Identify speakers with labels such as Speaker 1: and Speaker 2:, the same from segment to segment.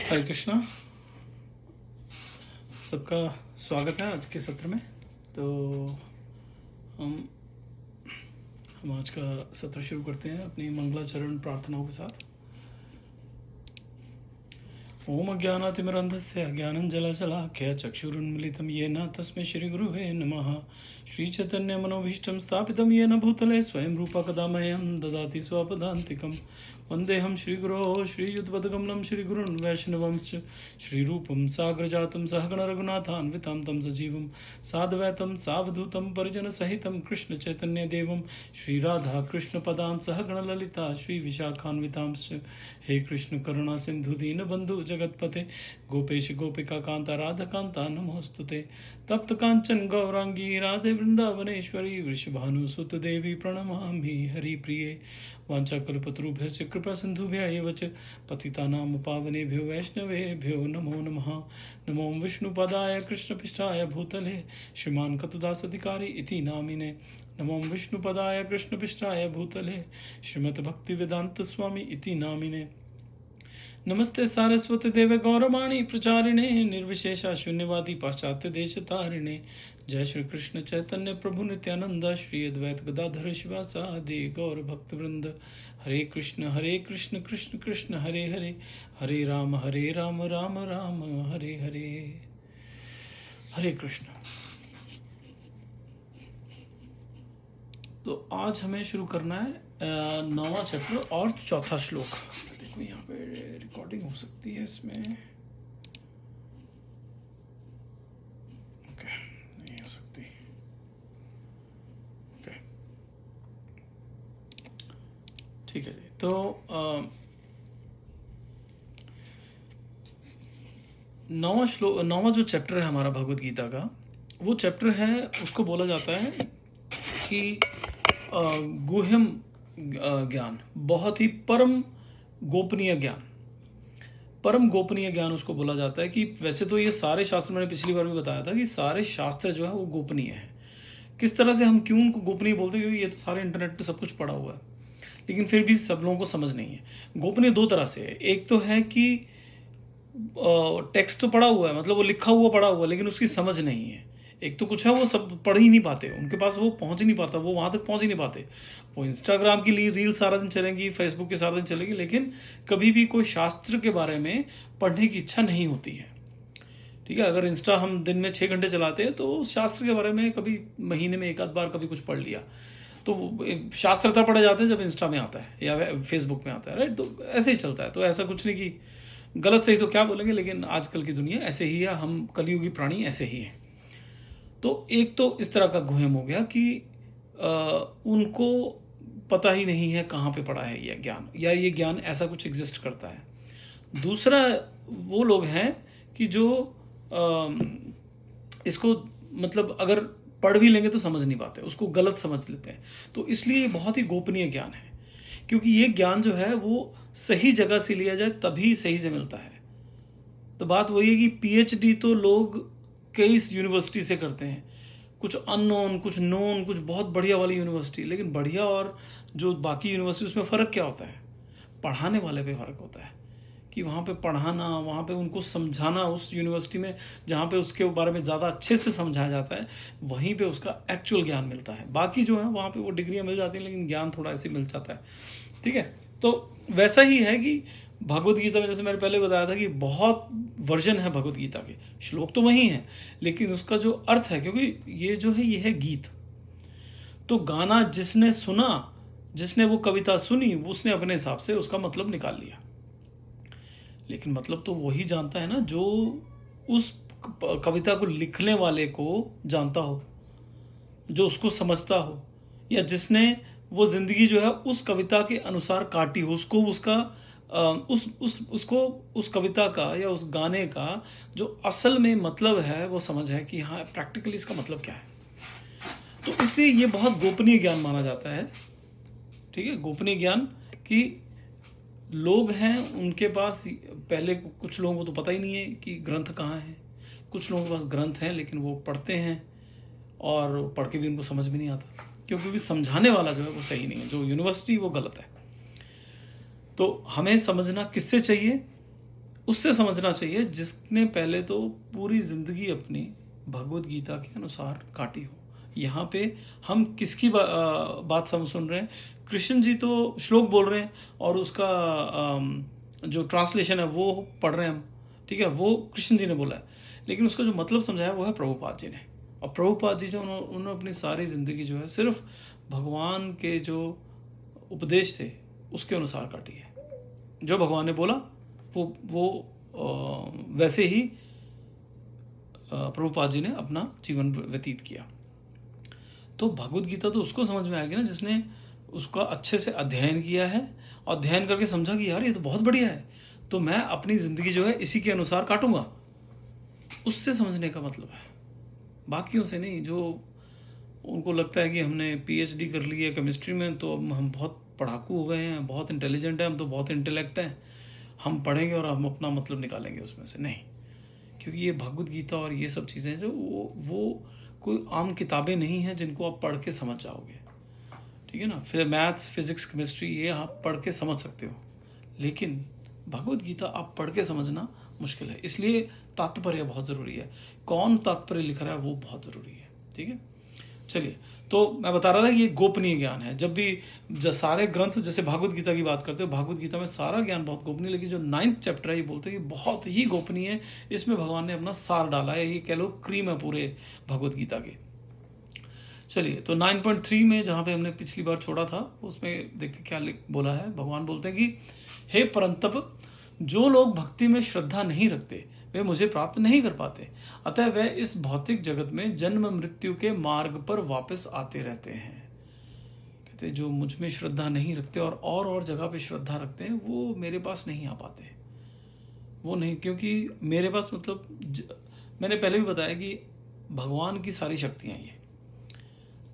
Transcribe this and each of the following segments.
Speaker 1: हरे कृष्णा। सबका स्वागत है आज के सत्र में। तो हम हम आज का सत्र शुरू करते हैं अपनी मंगलाचरण प्रार्थनाओं के साथ। ओम अज्ञानातिमिरन्धस्य ज्ञानञ्जलशलाख्य चक्षुरुन्मिलितं येन तस्मै श्रीगुरुवे नमः। श्रीचैतन्यमनोभीष्टं स्थापितं येन भूतले स्वयं रूपा कदा मह्यं ददाति स्वपदान्तिकं। वन्देऽहं श्रीगुरोः श्रीयुतपदकमलं श्रीगुरुन् वैष्णवंश्च श्रीरूपं साग्रजातं सहगणरघुनाथान्वितं तं सजीवं साद्वैतं सावधूतं परिजनसहितं कृष्णचैतन्यदेवं श्रीराधाकृष्णपदान् सहगणललिता श्रीविशाखान्वितांश्च। हे कृष्ण करुणा सिंधु दीनबंधु जगतपते गोपेश गोपिका कांता राधा कांता नमोस्तुते। तप्त कांचन गौरांगी राधे वृंदावनेश्वरी वृषभानुसुत देवी प्रणमामि हरिप्रिये। वाञ्छाकल्पतरुभ्यश्च कृपा सिन्धुभ्य एव च पतितानां पावनेभ्यो वैष्णवेभ्यो नमो नमः। नमो विष्णुपदाय कृष्णपिष्ठाय भूतले श्रीमान् कतुदासधिकारी इति नामिने। नमो विष्णुपदाय कृष्णपिष्ठाय भूतले श्रीमद्भक्तिवेदांत स्वामी इति नामिने। नमस्ते सारस्वती देवे गौरवाणी प्रचारिणे निर्विशेषा शून्यवादी पाश्चात्य देश तारिणे। जय श्री कृष्ण चैतन्य प्रभु नित्यानंद श्री अद्वैत गदाधर शिवासादि गौर भक्त वृंद। हरे कृष्ण कृष्ण कृष्ण हरे हरे, हरे राम राम राम हरे हरे। हरे कृष्ण। तो आज हमें शुरू करना है 9वां चैप्टर और 4था श्लोक। देखो यहाँ पे रिकॉर्डिंग हो सकती है इसमें। ओके, नहीं हो सकती। ओके, ठीक है जी। तो 9वां जो चैप्टर है हमारा भगवत गीता का, वो चैप्टर है, उसको बोला जाता है कि गुह्यम ज्ञान, बहुत ही परम गोपनीय ज्ञान। परम गोपनीय ज्ञान उसको बोला जाता है। कि वैसे तो ये सारे शास्त्र, मैंने पिछली बार भी बताया था कि सारे शास्त्र जो है वो गोपनीय है। किस तरह से, हम क्यों उनको गोपनीय बोलते हैं? क्योंकि ये तो सारे इंटरनेट पे सब कुछ पड़ा हुआ है, लेकिन फिर भी सब लोगों को समझ नहीं है। गोपनीय दो तरह से है। एक तो है कि टेक्स्ट तो पड़ा हुआ है, मतलब वो लिखा हुआ पड़ा हुआ, लेकिन उसकी समझ नहीं है। एक तो कुछ है वो सब पढ़ ही नहीं पाते, उनके पास वो पहुंच ही नहीं पाता, वो वहां तक पहुंच ही नहीं पाते। वो इंस्टाग्राम की रील सारा दिन चलेंगी, फेसबुक की सारा दिन चलेगी, लेकिन कभी भी कोई शास्त्र के बारे में पढ़ने की इच्छा नहीं होती है। ठीक है, अगर इंस्टा हम दिन में 6 घंटे चलाते हैं तो शास्त्र के बारे में कभी महीने में एक आध बार कभी कुछ पढ़ लिया, तो शास्त्र तब पढ़े जाते हैं जब इंस्टा में आता है या फेसबुक में आता है, राइट। तो ऐसे ही चलता है। तो ऐसा कुछ नहीं कि गलत सही तो क्या बोलेंगे, लेकिन आजकल की दुनिया ऐसे ही है, हम कलयुगी प्राणी ऐसे ही हैं। तो एक तो इस तरह का गुहम हो गया कि उनको पता ही नहीं है कहाँ पे पड़ा है यह ज्ञान, या ये ज्ञान ऐसा कुछ एग्जिस्ट करता है। दूसरा वो लोग हैं कि जो इसको मतलब अगर पढ़ भी लेंगे तो समझ नहीं पाते, उसको गलत समझ लेते हैं। तो इसलिए बहुत ही गोपनीय ज्ञान है, क्योंकि ये ज्ञान जो है वो सही जगह से लिया जाए तभी सही से मिलता है। तो बात वही है कि पीएचडी तो लोग कई यूनिवर्सिटी से करते हैं, कुछ अननोन, कुछ नोन, कुछ बहुत बढ़िया वाली यूनिवर्सिटी। लेकिन बढ़िया और जो बाकी यूनिवर्सिटी, उसमें फ़र्क क्या होता है? पढ़ाने वाले पे फ़र्क होता है कि वहाँ पे पढ़ाना, वहाँ पे उनको समझाना। उस यूनिवर्सिटी में जहाँ पे उसके बारे में ज़्यादा अच्छे से समझाया जाता है, वहीं पे उसका एक्चुअल ज्ञान मिलता है। बाकी जो है वहाँ पे वो डिग्रियाँ मिल जाती हैं, लेकिन ज्ञान थोड़ा ऐसे मिल जाता है। ठीक है, तो वैसा ही है कि भगवत गीता में, जैसे मैंने पहले बताया था कि बहुत वर्जन है भगवत गीता के, श्लोक तो वही हैं, लेकिन उसका जो अर्थ है, क्योंकि ये जो है ये है गीत। तो गाना जिसने सुना, जिसने वो कविता सुनी, उसने अपने हिसाब से उसका मतलब निकाल लिया। लेकिन मतलब तो वही जानता है ना जो उस कविता को लिखने वाले को जानता हो, जो उसको समझता हो, या जिसने वो जिंदगी जो है उस कविता के अनुसार काटी हो, उसको उसका उसको उस कविता का या उस गाने का जो असल में मतलब है वो समझ है कि हाँ प्रैक्टिकली इसका मतलब क्या है। तो इसलिए ये बहुत गोपनीय ज्ञान माना जाता है। ठीक है, गोपनीय ज्ञान कि लोग हैं उनके पास, पहले कुछ लोगों को तो पता ही नहीं है कि ग्रंथ कहाँ है। कुछ लोगों के पास ग्रंथ हैं, लेकिन वो पढ़ते हैं और पढ़ के भी उनको समझ में नहीं आता, क्योंकि समझाने वाला जो है वो सही नहीं है, जो यूनिवर्सिटी वो गलत है। तो हमें समझना किससे चाहिए? उससे समझना चाहिए जिसने पहले तो पूरी ज़िंदगी अपनी भगवद गीता के अनुसार काटी हो। यहाँ पे हम किसकी बात सुन रहे हैं? कृष्ण जी तो श्लोक बोल रहे हैं और उसका जो ट्रांसलेशन है वो पढ़ रहे हैं हम, ठीक है? वो कृष्ण जी ने बोला है, लेकिन उसका जो मतलब समझाया वो है प्रभुपाद जी ने। और प्रभुपाद जी जो उन्होंने अपनी सारी ज़िंदगी जो है सिर्फ भगवान के जो उपदेश थे उसके अनुसार काटी है। जो भगवान ने बोला वो वैसे ही प्रभुपाद जी ने अपना जीवन व्यतीत किया। तो भगवद गीता तो उसको समझ में आएगी ना जिसने उसका अच्छे से अध्ययन किया है, और अध्ययन करके समझा कि यार ये तो बहुत बढ़िया है, तो मैं अपनी ज़िंदगी जो है इसी के अनुसार काटूंगा। उससे समझने का मतलब है, बाकियों से नहीं। जो उनको लगता है कि हमने पीएचडी कर ली है केमिस्ट्री में तो अब हम बहुत पढ़ाकू हो गए हैं, बहुत इंटेलिजेंट हैं, हम तो बहुत इंटेलेक्ट हैं, हम पढ़ेंगे और हम अपना मतलब निकालेंगे उसमें से। नहीं, क्योंकि ये भगवद गीता और ये सब चीज़ें जो वो कोई आम किताबें नहीं हैं जिनको आप पढ़ के समझ जाओगे, ठीक है ना? फिर मैथ्स, फिजिक्स, केमिस्ट्री ये आप पढ़ के समझ सकते हो, लेकिन भगवद गीता आप पढ़ के समझना मुश्किल है। इसलिए तात्पर्य बहुत ज़रूरी है, कौन तात्पर्य लिख रहा है वो बहुत ज़रूरी है, ठीक है? चलिए, तो मैं बता रहा था कि ये गोपनीय ज्ञान है। जब भी सारे ग्रंथ जैसे भागवत गीता की बात करते हो, भागवत गीता में सारा ज्ञान बहुत गोपनीय, लेकिन जो 9th चैप्टर है ये बोलते हैं कि बहुत ही गोपनीय है, इसमें भगवान ने अपना सार डाला है, ये कह लो क्रीम है पूरे भगवत गीता के। चलिए, तो 9.3 में जहाँ पे हमने पिछली बार छोड़ा था उसमें देखते क्या बोला है। भगवान बोलते हैं कि हे परंतप, जो लोग भक्ति में श्रद्धा नहीं रखते वे मुझे प्राप्त नहीं कर पाते, अतः वे इस भौतिक जगत में जन्म मृत्यु के मार्ग पर वापस आते रहते हैं। कहते जो मुझ में श्रद्धा नहीं रखते और जगह पे श्रद्धा रखते हैं वो मेरे पास नहीं आ पाते। वो नहीं, क्योंकि मेरे पास मतलब मैंने पहले भी बताया कि भगवान की सारी शक्तियां ये,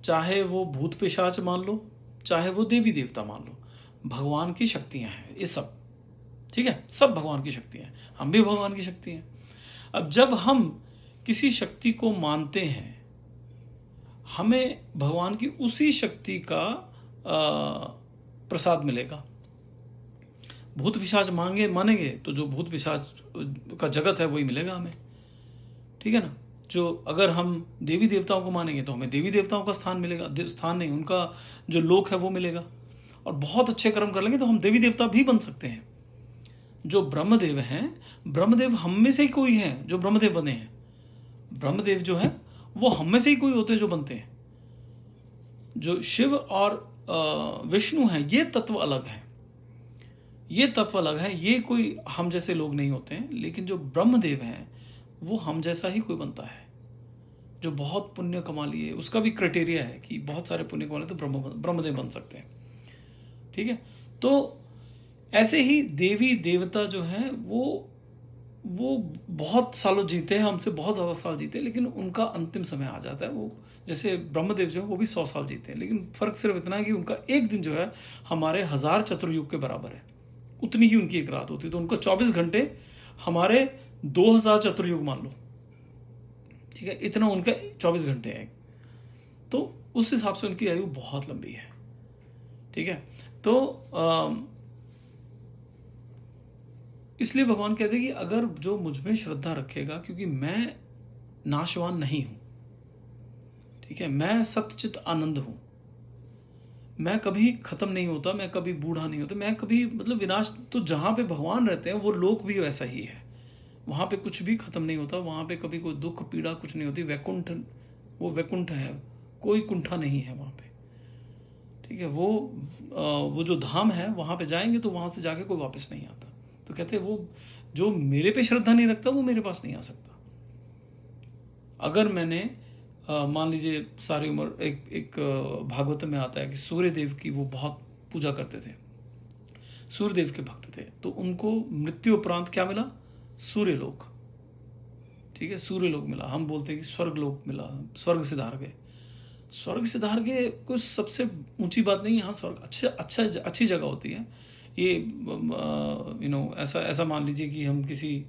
Speaker 1: चाहे वो भूत पिशाच मान लो, चाहे वो देवी देवता मान लो, भगवान की शक्तियां हैं ये सब, ठीक है? सब भगवान की शक्तियां हैं, हम भी भगवान की शक्ति हैं। अब जब हम किसी शक्ति को मानते हैं, हमें भगवान की उसी शक्ति का प्रसाद मिलेगा। भूत पिशाच मानेंगे तो जो भूत पिशाच का जगत है वही मिलेगा हमें, ठीक है ना? जो अगर हम देवी देवताओं को मानेंगे तो हमें देवी देवताओं का स्थान मिलेगा, स्थान नहीं, उनका जो लोक है वो मिलेगा। और बहुत अच्छे कर्म कर लेंगे तो हम देवी देवता भी बन सकते हैं। जो ब्रह्मदेव हैं, ब्रह्मदेव हम में से ही कोई है जो ब्रह्मदेव बने हैं। ब्रह्मदेव जो है वो हम में से ही कोई होते हैं जो बनते हैं। जो शिव और विष्णु हैं ये तत्व अलग है, ये तत्व अलग है, ये कोई हम जैसे लोग नहीं होते हैं। लेकिन जो ब्रह्मदेव हैं वो हम जैसा ही कोई बनता है जो बहुत पुण्य कमा लिए। उसका भी क्राइटेरिया है कि बहुत सारे पुण्य कमा लिए तो ब्रह्मदेव बन सकते हैं, ठीक है? तो ऐसे ही देवी देवता जो हैं वो बहुत सालों जीते हैं, हमसे बहुत ज़्यादा साल जीते हैं, लेकिन उनका अंतिम समय आ जाता है। वो जैसे ब्रह्मदेव जो है वो भी 100 साल जीते हैं, लेकिन फ़र्क सिर्फ इतना है कि उनका एक दिन जो है हमारे 1000 चतुर्युग के बराबर है, उतनी ही उनकी एक रात होती है। तो उनका 24 घंटे हमारे 2000 चतुर्युग मान लो, ठीक है? इतना उनका 24 घंटे है, तो उस हिसाब से उनकी आयु बहुत लंबी है, ठीक है? तो इसलिए भगवान कहते हैं कि अगर जो मुझ में श्रद्धा रखेगा, क्योंकि मैं नाशवान नहीं हूं, ठीक है? मैं सच्चित आनंद हूं, मैं कभी खत्म नहीं होता, मैं कभी बूढ़ा नहीं होता, मैं कभी मतलब विनाश। तो जहां पे भगवान रहते हैं वो लोक भी वैसा ही है, वहां पे कुछ भी खत्म नहीं होता, वहां पे कभी कोई दुख पीड़ा कुछ नहीं होती। वैकुंठ, वो वैकुंठ है, कोई कुंठा नहीं है वहां पे, ठीक है? वो जो धाम है वहां पे जाएंगे तो वहां से जाके कोई वापस नहीं आता। तो कहते हैं वो जो मेरे पे श्रद्धा नहीं रखता वो मेरे पास नहीं आ सकता। अगर मैंने मान लीजिए सारी उम्र एक भागवत में आता है कि सूर्य देव की वो बहुत पूजा करते थे, सूर्य देव के भक्त थे, तो उनको मृत्यु उपरांत क्या मिला? सूर्यलोक, ठीक है? सूर्यलोक मिला। हम बोलते हैं कि स्वर्ग लोक मिला, स्वर्ग सिधार गए। स्वर्ग सिधार गए कुछ सबसे ऊंची बात नहीं है। हाँ, स्वर्ग अच्छी जगह होती है। ये ऐसा मान लीजिए कि हम किसी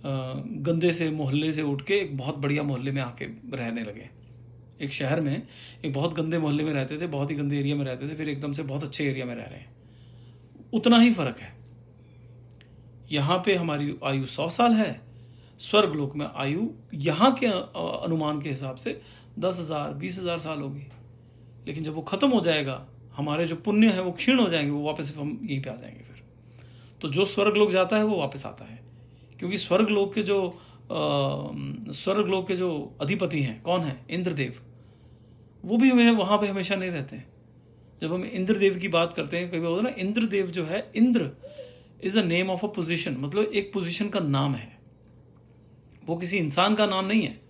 Speaker 1: गंदे से मोहल्ले से उठ के एक बहुत बढ़िया मोहल्ले में आके रहने लगे। एक शहर में एक बहुत गंदे मोहल्ले में रहते थे, बहुत ही गंदे एरिया में रहते थे, फिर एकदम से बहुत अच्छे एरिया में रह रहे हैं, उतना ही फर्क है। यहाँ पे हमारी आयु 100 साल है, स्वर्ग लोक में आयु यहाँ के अनुमान के हिसाब से 10,000 20,000 साल होगी। लेकिन जब वो खत्म हो जाएगा, हमारे जो पुण्य है वो क्षीण हो जाएंगे, वो वापस हम यहीं पे आ जाएंगे फिर। तो जो स्वर्ग लोक जाता है वो वापस आता है, क्योंकि स्वर्ग लोक के जो अधिपति हैं, कौन है? इंद्रदेव। वो भी हमें वहां पे हमेशा नहीं रहते हैं। जब हम इंद्रदेव की बात करते हैं, कभी होता है ना, इंद्रदेव जो है, Indra is the name of a position, मतलब एक पोजीशन का नाम है। वो किसी इंसान का नाम नहीं है,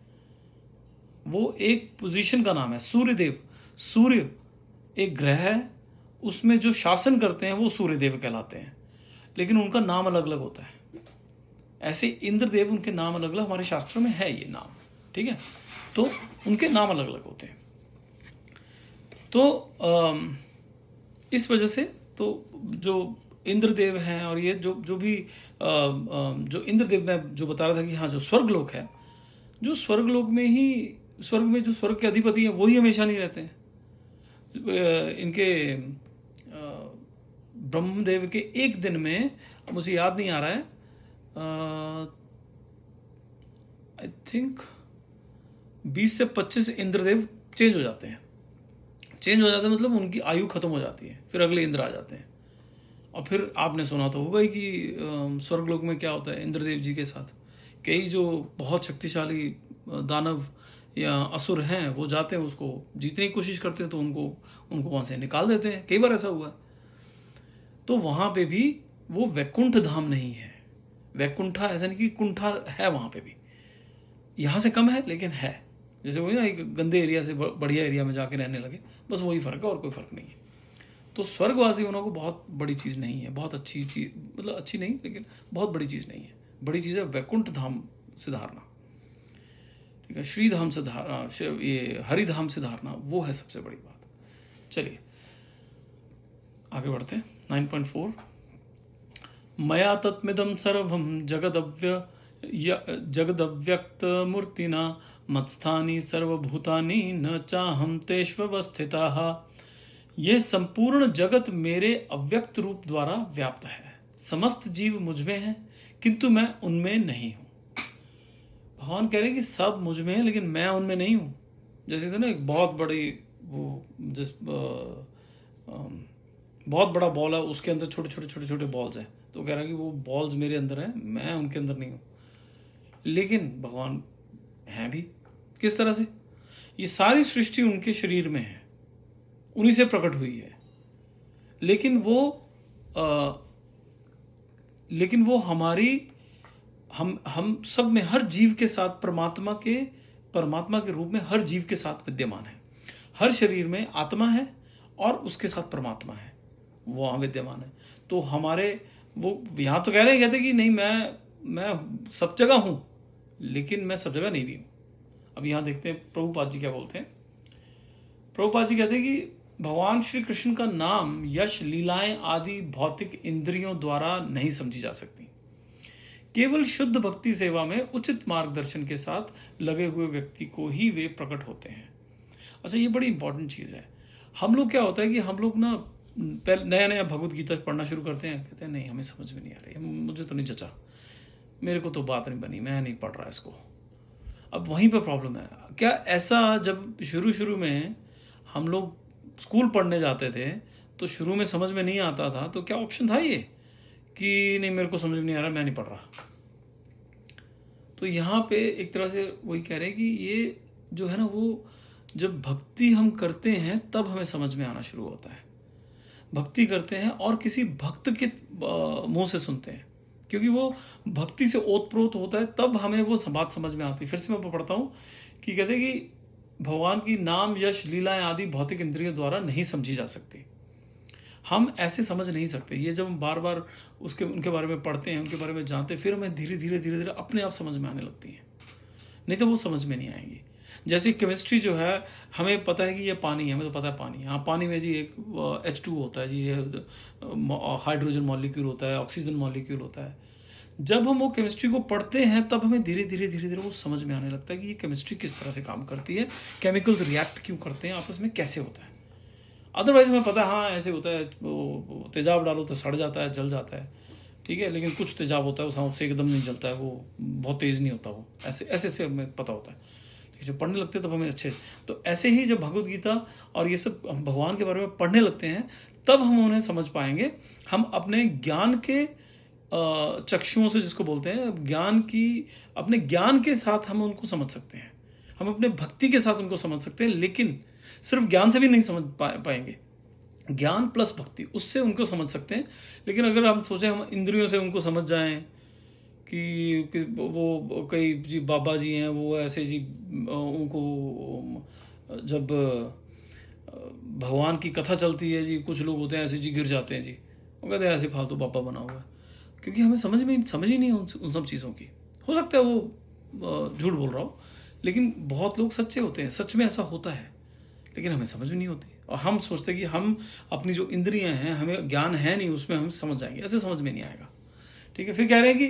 Speaker 1: वो एक पोजीशन का नाम है। सूर्यदेव, सूर्य एक ग्रह है, उसमें जो शासन करते हैं वो सूर्यदेव कहलाते हैं, लेकिन उनका नाम अलग अलग होता है। ऐसे इंद्रदेव, उनके नाम अलग अलग हमारे शास्त्रों में है ये नाम, ठीक है। तो उनके नाम अलग अलग होते हैं। तो इस वजह से तो जो इंद्रदेव हैं, और ये जो भी जो इंद्रदेव में जो बता रहा था कि हाँ, जो स्वर्गलोक है, जो स्वर्गलोक में ही, स्वर्ग में जो स्वर्ग के अधिपति हैं वही हमेशा नहीं रहते हैं। इनके ब्रह्मदेव के एक दिन में, मुझे याद नहीं आ रहा है, आई थिंक 20 से 25 इंद्रदेव चेंज हो जाते हैं। चेंज हो जाते हैं मतलब उनकी आयु खत्म हो जाती है, फिर अगले इंद्र आ जाते हैं। और फिर आपने सुना तो होगा ही कि स्वर्गलोक में क्या होता है इंद्रदेव जी के साथ। कई जो बहुत शक्तिशाली दानव या असुर हैं वो जाते हैं, उसको जीतने की कोशिश करते हैं, तो उनको वहां से निकाल देते हैं। कई बार ऐसा हुआ। तो वहां पे भी वो वैकुंठ धाम नहीं है। वैकुंठा ऐसा नहीं कि कुंठा है, वहां पे भी यहां से कम है लेकिन है। जैसे वही ना, एक गंदे एरिया से बढ़िया एरिया में जाके रहने लगे, बस वही फर्क है और कोई फर्क नहीं है। तो स्वर्गवासी होना को बहुत बड़ी चीज नहीं है, बहुत अच्छी चीज, मतलब अच्छी नहीं लेकिन बहुत बड़ी चीज नहीं है। बड़ी चीज है वैकुंठ धाम से धारना, ठीक है, श्रीधाम से धारना, ये हरिधाम से धारना, वो है सबसे बड़ी बात। चलिए आगे बढ़ते हैं। 9.4 मया तत्मिदं सर्वं जगदव्यक्त मूर्तिना मत्स्थानि सर्वभूतानि न चाहं तेष्वस्थिताः। यह संपूर्ण जगत मेरे अव्यक्त रूप द्वारा व्याप्त है। समस्त जीव मुझ में है किंतु मैं उनमें नहीं हूं। भगवान कह रहे हैं कि सब मुझ में है लेकिन मैं उनमें नहीं हूं। जैसे ना एक बहुत बड़ी बहुत बड़ा बॉल है, उसके अंदर छोटे छोटे छोटे छोटे बॉल्स हैं, तो कह रहा है कि वो बॉल्स मेरे अंदर हैं, मैं उनके अंदर नहीं हूं। लेकिन भगवान हैं भी। किस तरह से? ये सारी सृष्टि उनके शरीर में है, उन्हीं से प्रकट हुई है। लेकिन वो हमारी, हम सब में, हर जीव के साथ परमात्मा के रूप में हर जीव के साथ विद्यमान है। हर शरीर में आत्मा है और उसके साथ परमात्मा है, वो वहां विद्यमान है। तो हमारे वो यहां तो कहते कि नहीं, मैं सब जगह हूं, लेकिन मैं सब जगह नहीं भी हूं। अब यहां देखते हैं प्रभुपाद जी क्या बोलते हैं। प्रभुपाद जी कहते हैं कि भगवान श्री कृष्ण का नाम, यश, लीलाएं आदि भौतिक इंद्रियों द्वारा नहीं समझी जा सकती। केवल शुद्ध भक्ति सेवा में उचित मार्गदर्शन के साथ लगे हुए व्यक्ति को ही वे प्रकट होते हैं। अच्छा, ये बड़ी इंपॉर्टेंट चीज है। हम लोग क्या होता है कि हम लोग ना नया नया भगवत गीता पढ़ना शुरू करते हैं, कहते हैं नहीं हमें समझ में नहीं आ रही, मुझे तो नहीं जचा, मेरे को तो बात नहीं बनी, मैं नहीं पढ़ रहा इसको। अब वहीं पर प्रॉब्लम है। क्या ऐसा, जब शुरू में हम लोग स्कूल पढ़ने जाते थे तो शुरू में समझ में नहीं आता था, तो क्या ऑप्शन था ये कि नहीं मेरे को समझ में नहीं आ रहा, मैं नहीं पढ़ रहा। तो यहाँ पे एक तरह से वही कह रहे हैं कि ये जो है ना, वो जब भक्ति हम करते हैं तब हमें समझ में आना शुरू होता है। भक्ति करते हैं और किसी भक्त के मुंह से सुनते हैं, क्योंकि वो भक्ति से ओतप्रोत होता है, तब हमें वो बात समझ में आती है। फिर से मैं पढ़ता हूँ कि कहते हैं कि भगवान की नाम, यश, लीलाएं आदि भौतिक इंद्रियों द्वारा नहीं समझी जा सकती। हम ऐसे समझ नहीं सकते। ये जब हम बार बार उनके बारे में पढ़ते हैं, उनके बारे में जानते हैं, फिर हमें धीरे धीरे अपने आप समझ में आने लगती है, नहीं तो वो समझ में नहीं आएंगी। जैसे केमिस्ट्री जो है, हमें पता है कि ये पानी है, हमें तो पता है पानी। हाँ, पानी में जी एक H2 होता है जी, ये हाइड्रोजन मॉलिक्यूल होता है, ऑक्सीजन मॉलिक्यूल होता है। जब हम वो केमिस्ट्री को पढ़ते हैं तब हमें धीरे धीरे वो समझ में आने लगता है कि ये केमिस्ट्री किस तरह से काम करती है, केमिकल्स रिएक्ट क्यों करते हैं आपस में, कैसे होता है। अदरवाइज हमें पता है हाँ ऐसे होता है, वो तेजाब डालो तो सड़ जाता है, जल जाता है, ठीक है, लेकिन कुछ तेजाब होता है, उससे एकदम नहीं जलता है, वो बहुत तेज नहीं होता, वो ऐसे ऐसे से हमें पता होता है। लेकिन जब पढ़ने लगते हैं तब हमें अच्छे, तो ऐसे ही जब भगवत गीता और ये सब हम भगवान के बारे में पढ़ने लगते हैं, तब हम उन्हें समझ पाएंगे। हम अपने ज्ञान के चक्षुओं से, जिसको बोलते हैं ज्ञान की, अपने ज्ञान के साथ हम उनको समझ सकते हैं, हम अपने भक्ति के साथ उनको समझ सकते हैं। लेकिन सिर्फ ज्ञान से भी नहीं समझ पाएंगे, ज्ञान प्लस भक्ति, उससे उनको समझ सकते हैं। लेकिन अगर हम सोचें हम इंद्रियों से उनको समझ जाएं कि वो कई जी बाबा जी हैं, वो ऐसे जी उनको जब भगवान की कथा चलती है जी, कुछ लोग होते हैं ऐसे जी गिर जाते हैं जी, वो कहते हैं ऐसे फालतू बाबा बना हुआ है, क्योंकि हमें समझ ही नहीं उन सब चीज़ों की। हो सकता है वो झूठ बोल रहा हो, लेकिन बहुत लोग सच्चे होते हैं, सच में ऐसा होता है, लेकिन हमें समझ में नहीं होती। और हम सोचते हैं कि हम अपनी जो इंद्रियां हैं, हमें ज्ञान है नहीं, उसमें हम समझ जाएंगे, ऐसे समझ में नहीं आएगा। ठीक है, फिर कह रहे हैं कि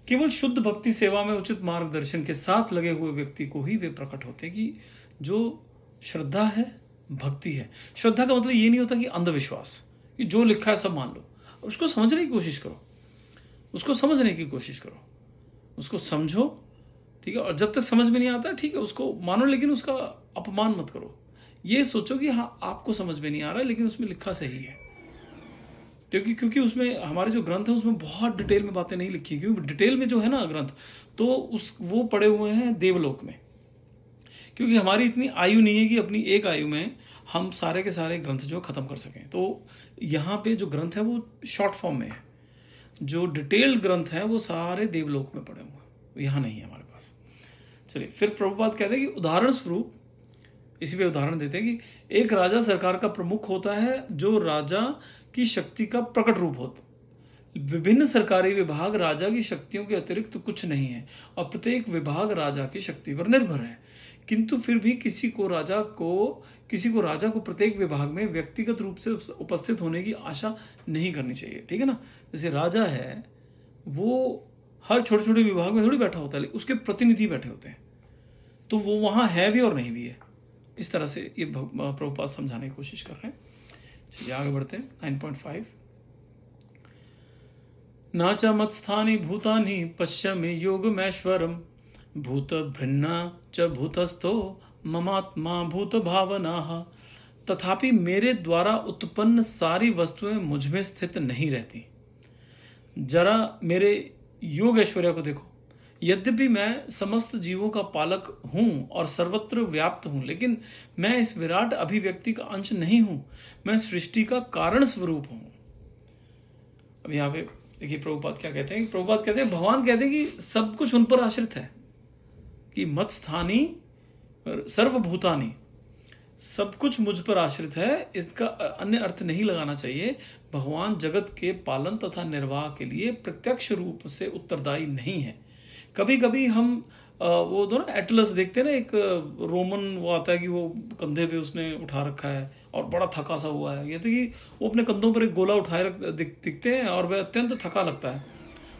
Speaker 1: केवल शुद्ध भक्ति सेवा में उचित मार्गदर्शन के साथ लगे हुए व्यक्ति को ही वे प्रकट होते हैं। कि जो श्रद्धा है, भक्ति है। श्रद्धा का मतलब ये नहीं होता कि अंधविश्वास, कि जो लिखा है सब मान लो, उसको समझने की कोशिश करो, उसको समझने की कोशिश करो, उसको समझो, ठीक है। और जब तक समझ में नहीं आता, ठीक है, उसको मानो, लेकिन उसका अपमान मत करो। ये सोचो कि हाँ, आपको समझ में नहीं आ रहा है, लेकिन उसमें लिखा सही है, क्योंकि उसमें हमारे जो ग्रंथ है उसमें बहुत डिटेल में बातें नहीं लिखी, क्योंकि डिटेल में जो है ना ग्रंथ, तो वो पड़े हुए हैं देवलोक में। क्योंकि हमारी इतनी आयु नहीं है कि अपनी एक आयु में हम सारे के सारे ग्रंथ जो खत्म कर सकें। तो यहाँ पे जो ग्रंथ है वो शॉर्ट फॉर्म में है, जो डिटेल्ड ग्रंथ है वो सारे देवलोक में पड़े हुए हैं, यहाँ नहीं है हमारे पास। चलिए, फिर प्रभुपाद कहते हैं कि उदाहरण स्वरूप, इसी पे उदाहरण देते हैं कि एक राजा सरकार का प्रमुख होता है, जो राजा की शक्ति का प्रकट रूप होता। विभिन्न सरकारी विभाग राजा की शक्तियों के अतिरिक्त तो कुछ नहीं है, और प्रत्येक विभाग राजा की शक्ति पर निर्भर है। किंतु फिर भी किसी को राजा को प्रत्येक विभाग में व्यक्तिगत रूप से उपस्थित होने की आशा नहीं करनी चाहिए। ठीक है ना, जैसे राजा है, वो हर छोटे छोटे विभाग में थोड़ी बैठा होता है, उसके प्रतिनिधि बैठे होते हैं, तो वो वहां है भी और नहीं भी है। इस तरह से ये प्रभुपाद समझाने की कोशिश कर रहे हैं। चलिए आगे बढ़ते हैं। 9.5 न च मत्स्थानि भूतानि पश्यमि योगमैश्वरम भूत भिन्ना च भूतस्थो ममात्मा भूत भावनाः। तथापि मेरे द्वारा उत्पन्न सारी वस्तुएं मुझ में स्थित नहीं रहती। जरा मेरे योग ऐश्वर्य को देखो। यद्यपि मैं समस्त जीवों का पालक हूं और सर्वत्र व्याप्त हूं, लेकिन मैं इस विराट अभिव्यक्ति का अंश नहीं हूं, मैं सृष्टि का कारण स्वरूप हूं। अब यहाँ पे देखिए प्रभुपाद क्या कहते हैं। प्रभुपाद कहते हैं, भगवान कहते हैं कि सब कुछ उन पर आश्रित है, कि मत स्थानी सर्वभूतानी, सब कुछ मुझ पर आश्रित है। इसका अन्य अर्थ नहीं लगाना चाहिए। भगवान जगत के पालन तथा निर्वाह के लिए प्रत्यक्ष रूप से उत्तरदायी नहीं है। कभी कभी हम वो दो ना एटलस देखते हैं ना, एक रोमन वो आता है कि वो कंधे पे उसने उठा रखा है और बड़ा थका सा हुआ है, ये तो कि वो अपने कंधों पर एक गोला उठाए दिखते हैं और वह अत्यंत थका लगता है,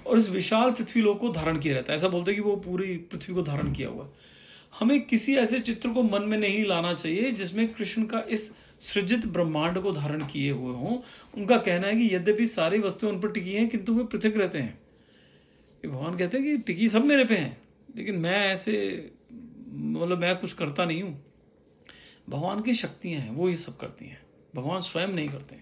Speaker 1: और इस विशाल पृथ्वीलोक को धारण किया रहता है। ऐसा बोलते हैं कि वो पूरी पृथ्वी को धारण किया हुआ है। हमें किसी ऐसे चित्र को मन में नहीं लाना चाहिए जिसमें कृष्ण का इस सृजित ब्रह्मांड को धारण किए हुए हों। उनका कहना है कि यद्यपि सारी वस्तुएं उन पर टिकी हैं, किंतु वे पृथक रहते हैं। भगवान कहते हैं कि टिकी सब मेरे पे हैं, लेकिन मैं ऐसे, मतलब मैं कुछ करता नहीं हूं। भगवान की शक्तियां हैं, वो ये सब करती हैं, भगवान स्वयं नहीं करते।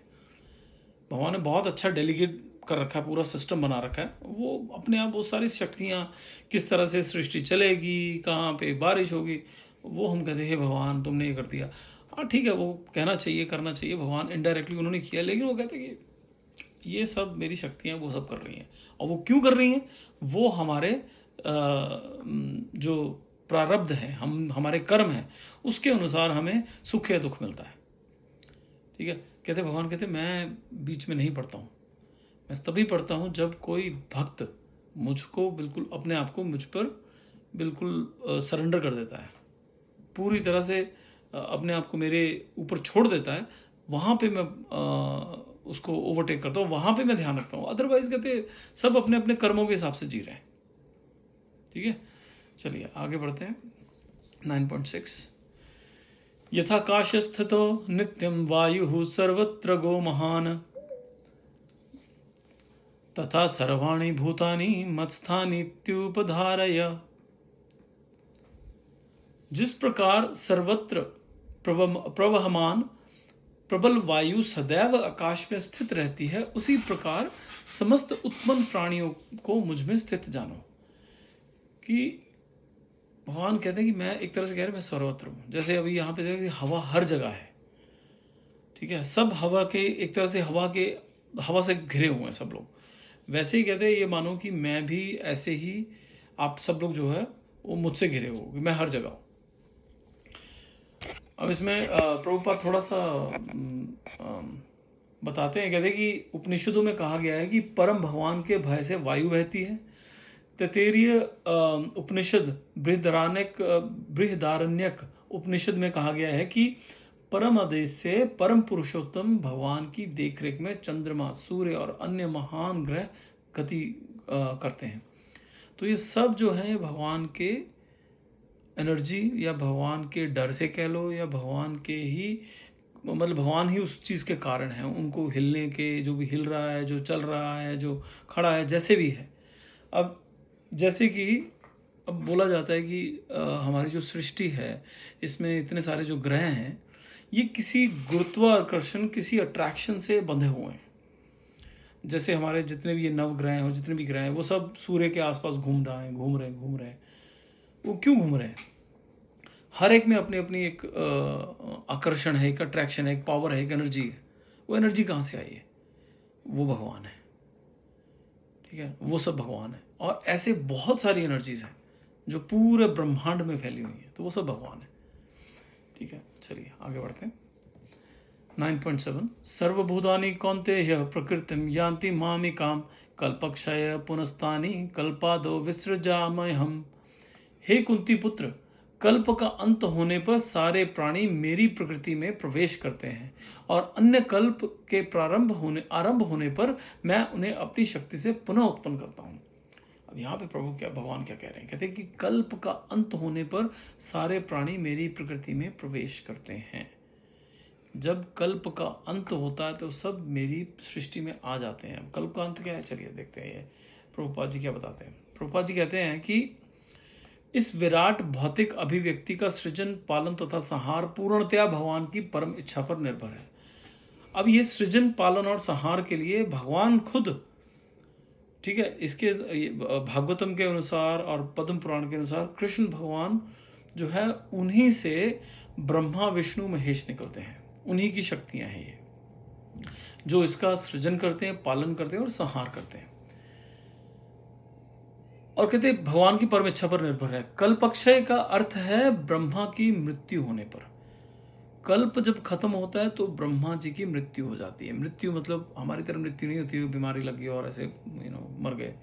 Speaker 1: भगवान ने बहुत अच्छा डेलीगेट कर रखा है, पूरा सिस्टम बना रखा है। वो अपने आप वो सारी शक्तियां, किस तरह से सृष्टि चलेगी, कहाँ पे बारिश होगी, वो हम कहते हैं भगवान तुमने ये कर दिया। हाँ ठीक है, वो कहना चाहिए, करना चाहिए। भगवान इनडायरेक्टली उन्होंने किया, लेकिन वो कहते हैं कि ये सब मेरी शक्तियां वो सब कर रही हैं। और वो क्यों कर रही हैं? वो हमारे जो प्रारब्ध है, हमारे कर्म है, उसके अनुसार हमें सुख या दुख मिलता है। ठीक है, कहते भगवान कहते मैं बीच में नहीं पढ़ता हूँ, मैं तभी पढ़ता हूँ जब कोई भक्त मुझको बिल्कुल, अपने आप को मुझ पर बिल्कुल सरेंडर कर देता है, पूरी तरह से अपने आप को मेरे ऊपर छोड़ देता है, वहाँ पे मैं उसको ओवरटेक करता हूँ, वहाँ पे मैं ध्यान रखता हूँ। अदरवाइज कहते सब अपने अपने कर्मों के हिसाब से जी रहे हैं। ठीक है, चलिए आगे बढ़ते हैं। 9.6 यथाकाश स्थितो नित्यम वायु सर्वत्र गो महान तथा सर्वाणि भूतानि मत्स्थानीत्युपधारय। जिस प्रकार सर्वत्र प्रवहमान प्रबल वायु सदैव आकाश में स्थित रहती है, उसी प्रकार समस्त उत्पन्न प्राणियों को मुझ में स्थित जानो। कि भगवान कहते हैं कि मैं एक तरह से कह रहे हैं मैं सर्वत्र हूं। जैसे अभी यहाँ पे देखिए हवा हर जगह है, ठीक है, सब हवा के एक तरह से हवा से घिरे हुए हैं सब लोग। वैसे ही कहते हैं ये मानो कि मैं भी ऐसे ही आप सब लोग जो है वो मुझसे घिरे हो, कि मैं हर जगह हूं। अब इसमें प्रभुपाद थोड़ा सा बताते हैं, कहते हैं कि उपनिषदों में कहा गया है कि परम भगवान के भय से वायु बहती है। तैत्तिरीय उपनिषद बृहदारण्यक उपनिषद में कहा गया है कि परम आदेश से परम पुरुषोत्तम भगवान की देखरेख में चंद्रमा, सूर्य और अन्य महान ग्रह गति करते हैं। तो ये सब जो है भगवान के एनर्जी या भगवान के डर से कह लो, या भगवान के ही मतलब भगवान ही उस चीज़ के कारण है, उनको हिलने के, जो भी हिल रहा है, जो चल रहा है, जो खड़ा है, जैसे भी है। अब जैसे कि अब बोला जाता है कि हमारी जो सृष्टि है इसमें इतने सारे जो ग्रह हैं ये किसी गुरुत्वाकर्षण, किसी अट्रैक्शन से बंधे हुए हैं। जैसे हमारे जितने भी ये नवग्रह हैं और जितने भी ग्रह हैं वो सब सूर्य के आसपास घूम रहे हैं। वो क्यों घूम रहे हैं? हर एक में अपनी अपनी एक आकर्षण है, एक अट्रैक्शन है, एक पावर है, एक एनर्जी है। वो एनर्जी कहाँ से आई है? वो भगवान है, ठीक है, वो सब भगवान है। और ऐसे बहुत सारी एनर्जीज हैं जो पूरे ब्रह्मांड में फैली हुई है, तो वो सब भगवान है, ठीक है। चलिए आगे बढ़ते हैं। 9.7 सर्वभूतानि कौन्तेय प्रकृतिम यान्ति मामिकाम कल्पक्षय पुनस्तानि कल्पादो विसृजाम्यहम्। हे कुंती पुत्र, कल्प का अंत होने पर सारे प्राणी मेरी प्रकृति में प्रवेश करते हैं और अन्य कल्प के आरंभ होने पर मैं उन्हें अपनी शक्ति से पुनः उत्पन्न करता हूँ। अब यहाँ पे भगवान क्या कह रहे हैं? कहते हैं कि कल्प का अंत होने पर सारे प्राणी मेरी प्रकृति में प्रवेश करते हैं। जब कल्प का अंत होता है तो सब मेरी सृष्टि में आ जाते हैं। अब कल्प का अंत क्या है, चलिए देखते हैं प्रभुपाद जी क्या बताते हैं। प्रभुपाद जी कहते हैं कि इस विराट भौतिक अभिव्यक्ति का सृजन, पालन तथा संहार पूर्णतया भगवान की परम इच्छा पर निर्भर है। अब ये सृजन, पालन और संहार के लिए भगवान खुद, ठीक है, इसके भागवतम के अनुसार और पद्म पुराण के अनुसार कृष्ण भगवान जो है उन्हीं से ब्रह्मा, विष्णु, महेश निकलते हैं। उन्हीं की शक्तियां हैं ये, जो इसका सृजन करते हैं, पालन करते हैं और संहार करते हैं। और कहते हैं भगवान की परम इच्छा पर निर्भर है। कल्पक्षय का अर्थ है ब्रह्मा की मृत्यु होने पर। कल्प जब खत्म होता है तो ब्रह्मा जी की मृत्यु हो जाती है। मृत्यु मतलब हमारी तरह मृत्यु नहीं होती है, बीमारी लग गई और ऐसे मर गए।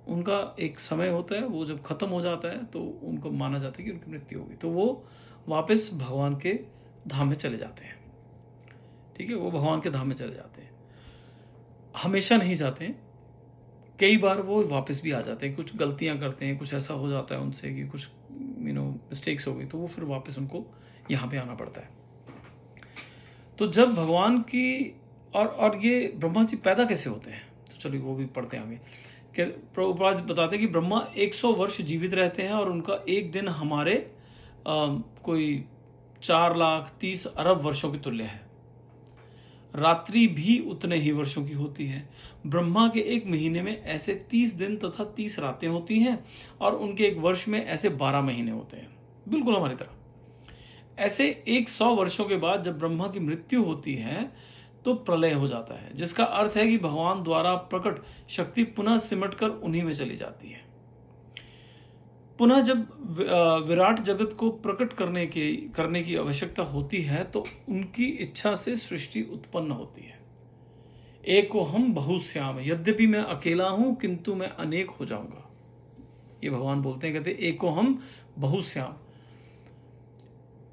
Speaker 1: उनका एक समय होता है, वो जब खत्म हो जाता है तो उनको माना जाता है कि उनकी मृत्यु होगी, तो वो वापस भगवान के धाम में चले जाते हैं, ठीक है। वो भगवान के धाम में चले जाते हैं, हमेशा नहीं जाते हैं। कई बार वो वापस भी आ जाते हैं, कुछ गलतियां करते हैं, कुछ ऐसा हो जाता है उनसे कि कुछ मिस्टेक्स हो गई, तो वो फिर वापस उनको यहाँ पे आना पड़ता है। तो जब भगवान की और ये ब्रह्मा जी पैदा कैसे होते हैं, तो चलिए वो भी पढ़ते हैं आगे। प्रभुपाद बताते हैं कि ब्रह्मा 100 वर्ष जीवित रहते हैं और उनका एक दिन हमारे कोई 4,30,00,000 वर्षों के तुल्य है। रात्रि भी उतने ही वर्षों की होती है। ब्रह्मा के एक महीने में ऐसे 30 दिन तथा 30 रातें होती हैं और उनके एक वर्ष में ऐसे 12 महीने होते हैं, बिल्कुल हमारी तरह। ऐसे 100 वर्षों के बाद जब ब्रह्मा की मृत्यु होती है तो प्रलय हो जाता है, जिसका अर्थ है कि भगवान द्वारा प्रकट शक्ति पुनः सिमटकर उन्हीं में चली जाती है। पुनः जब विराट जगत को प्रकट करने की आवश्यकता होती है तो उनकी इच्छा से सृष्टि उत्पन्न होती है। एको हम बहुश्याम, यद्यपि मैं अकेला हूं किंतु मैं अनेक हो जाऊंगा। ये भगवान बोलते हैं, कहते एको हम बहुश्याम,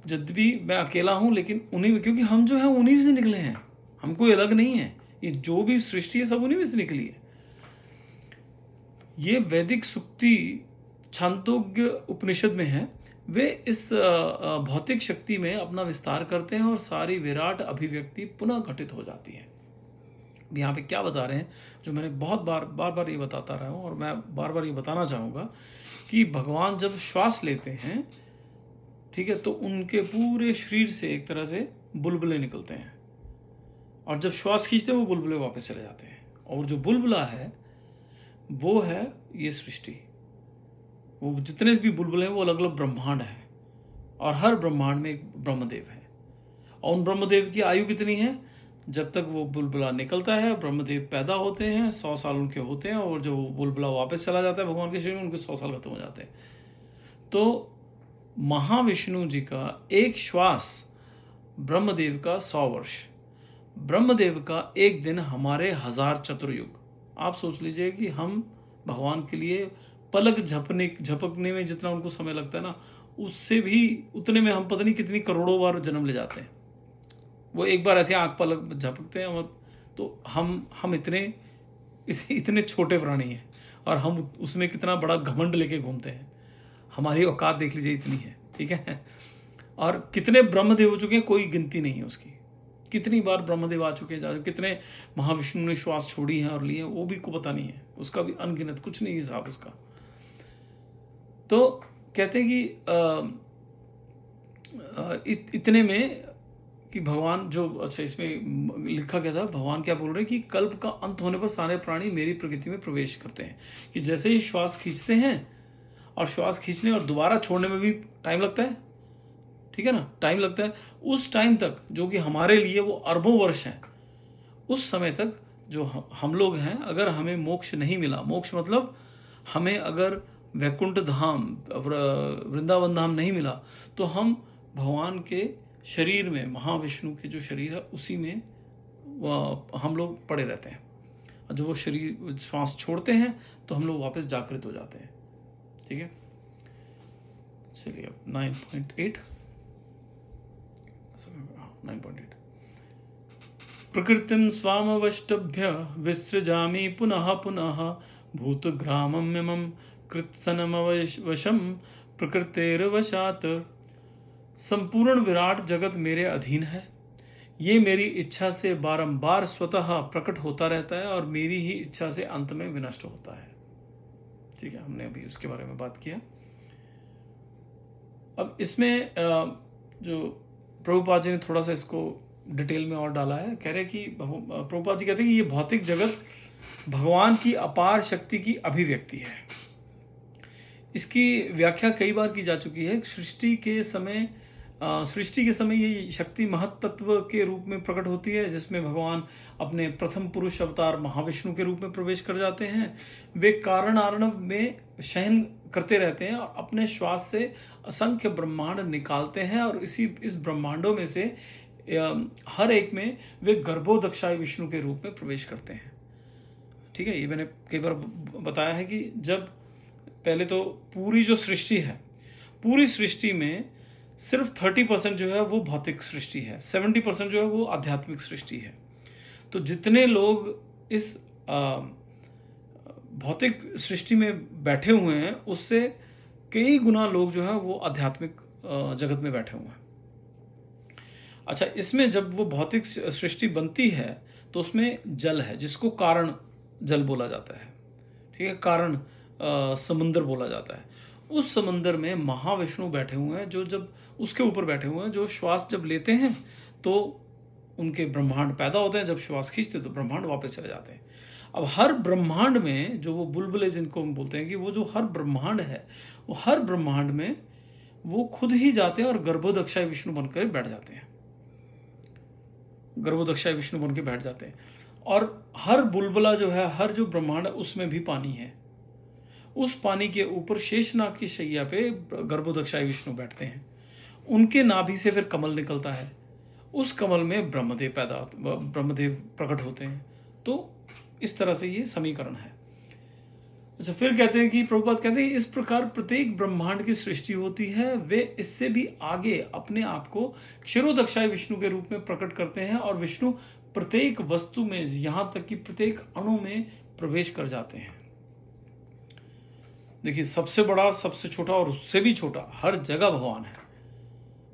Speaker 1: यद्यपि मैं अकेला हूं लेकिन उन्हीं में, क्योंकि हम जो है उन्हीं से निकले हैं, हम कोई अलग नहीं है। ये जो भी सृष्टि है सब उन्हीं में से निकली है। ये वैदिक सुक्ति छांदोग्य उपनिषद में है। वे इस भौतिक शक्ति में अपना विस्तार करते हैं और सारी विराट अभिव्यक्ति पुनः घटित हो जाती है। यहाँ पे क्या बता रहे हैं, जो मैंने बहुत बार बार ये बताता रहा हूँ और मैं बार बार ये बताना चाहूँगा कि भगवान जब श्वास लेते हैं, ठीक है, तो उनके पूरे शरीर से एक तरह से बुलबुले निकलते हैं, और जब श्वास खींचते हैं वो बुलबुले वापस चले जाते हैं। और जो बुलबुला है वो है ये सृष्टि। वो जितने भी बुलबुले हैं वो अलग अलग ब्रह्मांड है, और हर ब्रह्मांड में एक ब्रह्मदेव है। और उन ब्रह्मदेव की आयु कितनी है? जब तक वो बुलबुला निकलता है, ब्रह्मदेव पैदा होते हैं, 100 साल उनके होते हैं, और जो बुलबुला वापस चला जाता है भगवान के शरीर में, उनके 100 साल खत्म हो जाते हैं। तो महाविष्णु जी का एक श्वास ब्रह्मदेव का 100 वर्ष, ब्रह्मदेव का एक दिन हमारे 1000 चतुर्युग। आप सोच लीजिए कि हम भगवान के लिए पलक झपकने में जितना उनको समय लगता है ना, उससे भी उतने में हम पता नहीं कितनी करोड़ों बार जन्म ले जाते हैं। वो एक बार ऐसे आंख पलक झपकते हैं, और तो हम इतने छोटे प्राणी हैं, और हम उसमें कितना बड़ा घमंड लेके घूमते हैं। हमारी औकात देख लीजिए, इतनी है, ठीक है। और कितने ब्रह्मदेव हो चुके हैं, कोई गिनती नहीं है उसकी। कितनी बार ब्रह्मदेव आ चुके हैं, कितने महाविष्णु ने श्वास छोड़ी हैं और लिए हैं, वो भी को पता नहीं है, उसका भी अनगिनत, कुछ नहीं हिसाब उसका। तो कहते हैं कि इतने में कि भगवान जो, अच्छा इसमें लिखा गया था, भगवान क्या बोल रहे हैं कि कल्प का अंत होने पर सारे प्राणी मेरी प्रकृति में प्रवेश करते हैं। कि जैसे ही श्वास खींचते हैं, और श्वास खींचने और दोबारा छोड़ने में भी टाइम लगता है, ठीक है ना, टाइम लगता है। उस टाइम तक जो कि हमारे लिए वो अरबों वर्ष हैं, उस समय तक जो हम लोग हैं, अगर हमें मोक्ष नहीं मिला, मोक्ष मतलब हमें अगर वैकुंठ धाम, वृंदावन धाम नहीं मिला, तो हम भगवान के शरीर में, महाविष्णु के जो शरीर है उसी में हम लोग पड़े रहते हैं। और जब वो शरीर श्वास छोड़ते हैं तो हम लोग वापस जागृत हो जाते हैं, ठीक है। चलिए अब 9.8 प्रकृतिं स्वामवष्टभ्य विसृजामि पुनः पुनः भूतग्रामम्यमं कृत्सनमवशं प्रकृतेर्वशात्। संपूर्ण विराट जगत मेरे अधीन है, ये मेरी इच्छा से बारंबार स्वतः प्रकट होता रहता है और मेरी ही इच्छा से अंत में विनष्ट होता है, ठीक है। हमने अभी उसके बारे में बात किया। अब इसमें जो प्रभुपाद जी ने थोड़ा सा इसको डिटेल में और डाला है। कह रहे कि प्रभुपाद जी कहते हैं कि ये भौतिक जगत भगवान की अपार शक्ति की अभिव्यक्ति है। इसकी व्याख्या कई बार की जा चुकी है। सृष्टि के समय ये शक्ति महत तत्व के रूप में प्रकट होती है, जिसमें भगवान अपने प्रथम पुरुष अवतार महाविष्णु के रूप में प्रवेश कर जाते हैं। वे कारण आर्णव में शयन करते रहते हैं और अपने श्वास से असंख्य ब्रह्मांड निकालते हैं, और इस ब्रह्मांडों में से हर एक में वे गर्भोदक्षाय विष्णु के रूप में प्रवेश करते हैं, ठीक है। ये मैंने कई बार बताया है कि जब पहले तो पूरी जो सृष्टि है, पूरी सृष्टि में सिर्फ 30% जो है वो भौतिक सृष्टि है, 70% जो है वो आध्यात्मिक सृष्टि है। तो जितने लोग इस भौतिक सृष्टि में बैठे हुए हैं, उससे कई गुना लोग जो है वो आध्यात्मिक जगत में बैठे हुए हैं। अच्छा, इसमें जब वो भौतिक सृष्टि बनती है तो उसमें जल है, जिसको कारण जल बोला जाता है, ठीक है, कारण समुद्र बोला जाता है। उस समुद्र में महाविष्णु बैठे हुए हैं, जो जब उसके ऊपर बैठे हुए हैं, जो श्वास जब लेते हैं तो उनके ब्रह्मांड पैदा होते हैं, जब श्वास खींचते तो ब्रह्मांड वापस चले जाते हैं। अब हर ब्रह्मांड में जो वो बुलबुले जिनको हम बोलते हैं, कि वो जो हर ब्रह्मांड है, वो हर ब्रह्मांड में वो खुद ही जाते हैं और गर्भोदक्षाय विष्णु बनकर बैठ जाते हैं, गर्भोदक्षाय विष्णु बन के बैठ जाते हैं। और हर बुलबुला जो है, हर जो ब्रह्मांड है, उसमें भी पानी है। उस पानी के ऊपर शेषनाग की शैया पे गर्भोदक्षाय विष्णु बैठते हैं। उनके नाभि से फिर कमल निकलता है, उस कमल में ब्रह्मदेव प्रकट होते हैं। तो इस तरह से ये समीकरण है। अच्छा, फिर कहते हैं कि प्रभुपाद कहते हैं इस प्रकार प्रत्येक ब्रह्मांड की सृष्टि होती है, वे इससे भी आगे अपने आप को क्षीरोदक्षाय विष्णु के रूप में प्रकट करते हैं, और विष्णु प्रत्येक वस्तु में, यहां तक कि प्रत्येक अणु में प्रवेश कर जाते हैं। देखिए, सबसे बड़ा, सबसे छोटा और उससे भी छोटा, हर जगह भगवान है।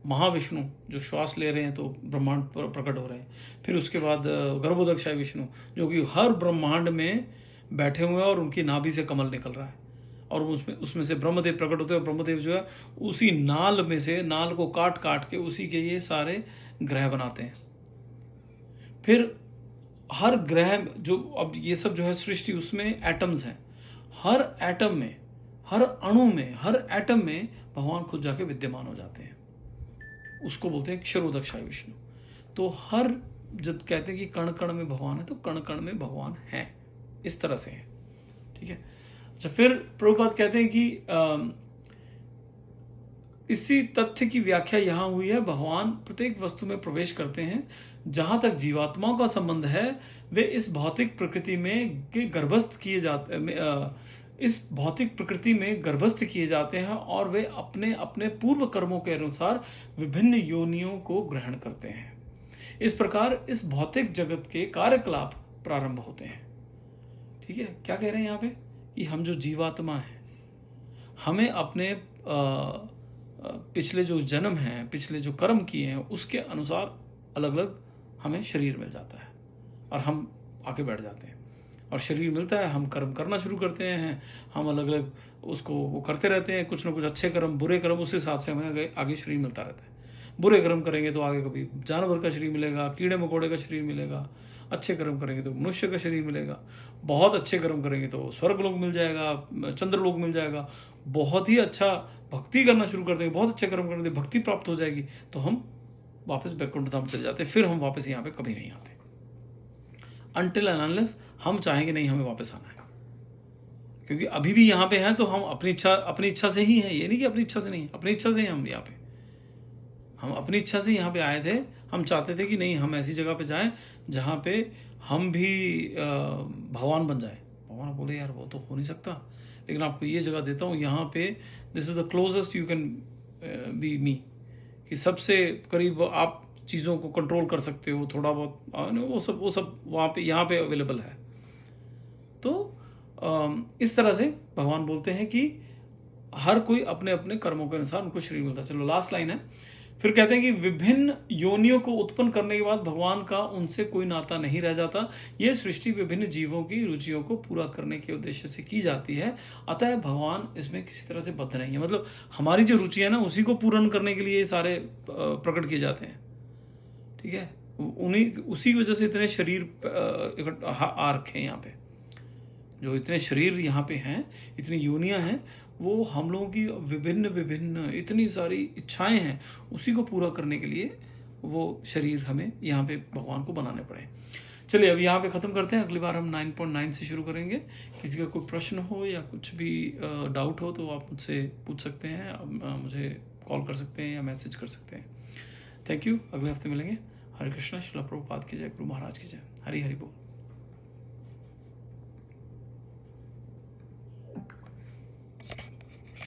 Speaker 1: महाविष्णु जो श्वास ले रहे हैं तो ब्रह्मांड प्रकट हो रहे हैं, फिर उसके बाद गर्भोदक्षाय विष्णु जो कि हर ब्रह्मांड में बैठे हुए हैं और उनकी नाभि से कमल निकल रहा है, और उसमें उसमें से ब्रह्मदेव प्रकट होते हैं, और ब्रह्मदेव जो है उसी नाल में से, नाल को काट काट के उसी के ये सारे ग्रह बनाते हैं। फिर हर ग्रह जो, अब ये सब जो है सृष्टि, उसमें एटम्स हैं, हर एटम में, हर अणु में, हर एटम में भगवान खुद जाके विद्यमान हो जाते हैं, उसको बोलते हैं क्षरोदक्षाय विष्णु। तो हर, जब कहते हैं कि कण कण में भगवान है, तो कण कण में भगवान है, इस तरह से है। ठीक है। अच्छा, फिर प्रभुपाद कहते हैं कि इसी तथ्य की व्याख्या यहां हुई है, भगवान प्रत्येक वस्तु में प्रवेश करते हैं। जहां तक जीवात्माओं का संबंध है, वे इस भौतिक प्रकृति में गर्भस्थ किए जाते इस भौतिक प्रकृति में गर्भस्थ किए जाते हैं, और वे अपने अपने पूर्व कर्मों के अनुसार विभिन्न योनियों को ग्रहण करते हैं। इस प्रकार इस भौतिक जगत के कार्यकलाप प्रारंभ होते हैं। ठीक है। क्या कह रहे हैं यहाँ पे कि हम जो जीवात्मा हैं, हमें अपने पिछले जो जन्म हैं, पिछले जो कर्म किए हैं, उसके अनुसार अलग अलग हमें शरीर मिल जाता है, और हम आके बैठ जाते हैं, और शरीर मिलता है, हम कर्म करना शुरू करते हैं, हम अलग अलग उसको वो करते रहते हैं, कुछ ना कुछ अच्छे कर्म, बुरे कर्म, उस हिसाब से हमें आगे शरीर मिलता रहता है। बुरे कर्म करेंगे तो आगे कभी जानवर का शरीर मिलेगा, कीड़े मकोड़े का शरीर मिलेगा, अच्छे कर्म करेंगे तो मनुष्य का शरीर मिलेगा, बहुत अच्छे कर्म करेंगे तो स्वर्गलोक मिल जाएगा, चंद्रलोक मिल जाएगा, बहुत ही अच्छा भक्ति करना शुरू कर देंगे, बहुत अच्छे कर्म करने देंगे, भक्ति प्राप्त हो जाएगी, तो हम वापस बैकुंठ धाम चले जाते हैं, फिर हम वापस यहाँ पे कभी नहीं आते, अनटिल एंड अनलेस हम चाहेंगे नहीं हमें वापस आना है। क्योंकि अभी भी यहाँ पे हैं तो हम अपनी इच्छा से ही हैं, ये नहीं कि अपनी इच्छा से नहीं, अपनी इच्छा से ही हम यहाँ पे, हम अपनी इच्छा से यहाँ पे आए थे। हम चाहते थे कि नहीं, हम ऐसी जगह पे जाएं जहाँ पे हम भी भगवान बन जाए। भगवान बोले यार वो तो हो नहीं सकता, लेकिन आपको ये जगह देता हूँ, यहाँ पे this is the closest you can be me, कि सबसे करीब आप चीज़ों को कंट्रोल कर सकते हो, थोड़ा बहुत वो सब वहाँ पे, यहाँ पे अवेलेबल है। तो इस तरह से भगवान बोलते हैं कि हर कोई अपने अपने कर्मों के अनुसार उनको शरीर मिलता है। चलो लास्ट लाइन है, फिर कहते हैं कि विभिन्न योनियों को उत्पन्न करने के बाद भगवान का उनसे कोई नाता नहीं रह जाता। यह सृष्टि विभिन्न जीवों की रुचियों को पूरा करने के उद्देश्य से की जाती है, अतः भगवान इसमें किसी तरह से बद्ध नहीं है। मतलब हमारी जो रुचि है ना, उसी को पूर्ण करने के लिए ये सारे प्रकट किए जाते हैं। ठीक है। उसी वजह से इतने शरीर आ रखे हैं यहाँ पे, जो इतने शरीर यहाँ पे हैं, इतनी योनियां हैं, वो हम लोगों की विभिन्न विभिन्न इतनी सारी इच्छाएं हैं, उसी को पूरा करने के लिए वो शरीर हमें यहाँ पे भगवान को बनाने पड़े। चलिए अब यहाँ पे ख़त्म करते हैं, अगली बार हम 9.9 से शुरू करेंगे। किसी का कोई प्रश्न हो या कुछ भी डाउट हो तो आप मुझसे पूछ सकते हैं, मुझे कॉल कर सकते हैं या मैसेज कर सकते हैं। थैंक यू, अगले हफ्ते मिलेंगे। हरे कृष्णा, श्रील प्रभुपाद की जय, गुरु महाराज की जय, हरि हरि बोल।